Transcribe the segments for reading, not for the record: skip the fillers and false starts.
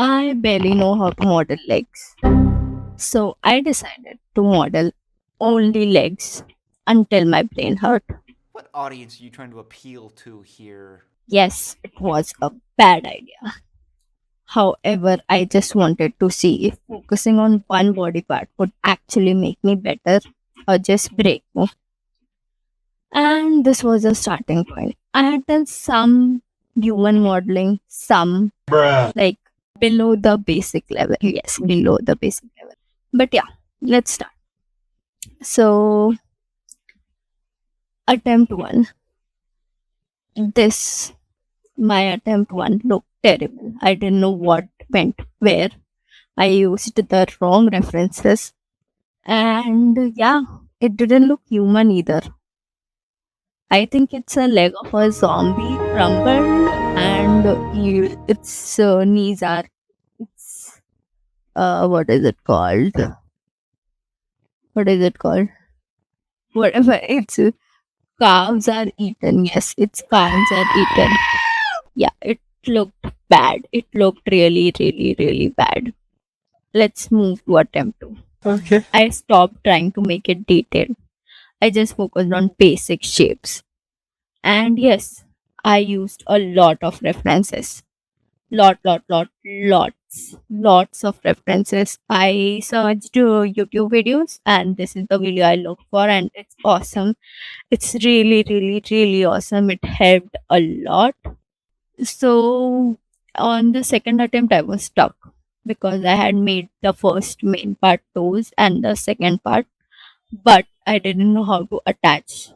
I barely know how to model legs. So I decided to model only legs until my brain hurt. What audience are you trying to appeal to here? Yes, it was a bad idea. However, I just wanted to see if focusing on one body part would actually make me better or just break me. And this was a starting point. I had done some human modeling, some like below the basic level. Yes, below the basic level. But yeah, let's start. So, attempt one. This, my attempt one looked terrible. I didn't know what went where. I used the wrong references. And yeah, it didn't look human either. I think it's a leg of a zombie crumbled, and its knees are. It's what is it called? What is it called? Whatever. Its calves are eaten. Yes, its calves are eaten. Yeah, it looked bad. It looked really, really, really bad. Let's move to attempt two. Okay. I stopped trying to make it detailed. I just focused on basic shapes. And yes, I used a lot of references. Lots of references. I searched YouTube videos, and this is the video I looked for, and it's awesome. It's really, really, really awesome. It helped a lot. So on the second attempt, I was stuck because I had made the first main part toes and the second part, but I didn't know how to attach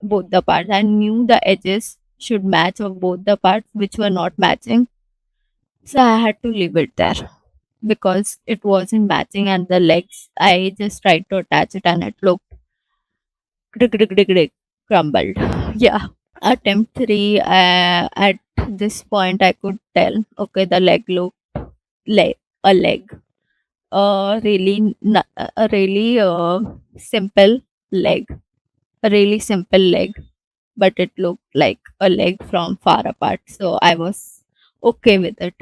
both the parts. I knew the edges should match of both the parts, which were not matching. So I had to leave it there because it wasn't matching, and the legs, I just tried to attach it and it looked crumbled. Yeah. Attempt three, at this point, I could tell, okay, the leg, a leg, a really simple leg, a really simple leg, but it looked like a leg from far apart. So I was okay with it.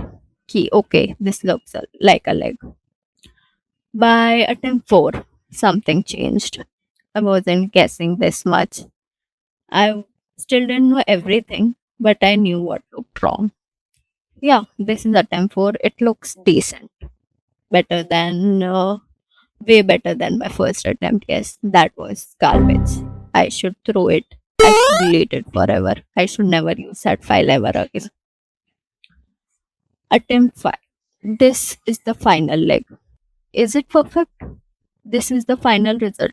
Okay, this looks like a leg. By attempt four, something changed. I wasn't guessing this much. I still didn't know everything, but I knew what looked wrong. Yeah, this is attempt four. It looks decent, better than way better than my first attempt. Yes, that was garbage. I should throw it. I should delete it forever. I should never use that file ever again. Attempt 5. This is the final leg. Is it perfect? This is the final result.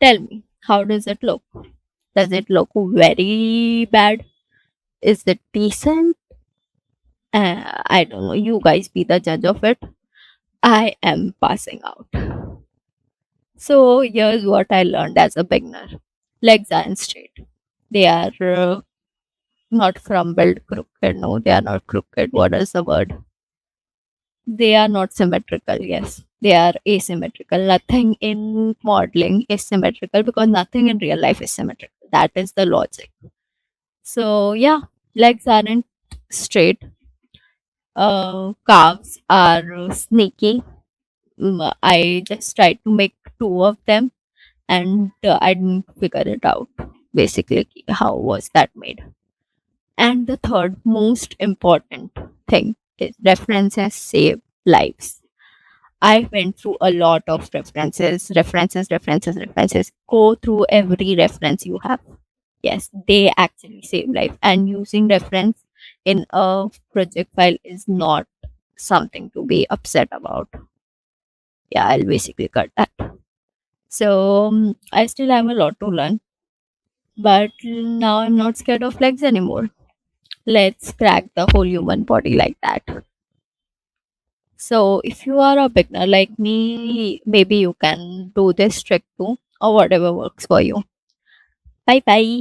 Tell me, how does it look? Does it look very bad? Is it decent? I don't know. You guys be the judge of it. I am passing out. So here's what I learned as a beginner. Legs aren't straight. They are not crumbled, crooked. No, they are not crooked. What is the word? They are not symmetrical. Yes, they are asymmetrical. Nothing in modeling is symmetrical because nothing in real life is symmetrical. That is the logic. So yeah, legs aren't straight. Calves are sneaky. I just tried to make two of them, and I didn't figure it out. Basically, how was that made? And the third most important thing is references save lives. I went through a lot of references. Go through every reference you have. Yes, they actually save life. And using reference in a project file is not something to be upset about. Yeah, I'll basically cut that. So I still have a lot to learn, but now I'm not scared of legs anymore. Let's crack the whole human body like that. So, if you are a beginner like me, maybe you can do this trick too, or whatever works for you. Bye bye.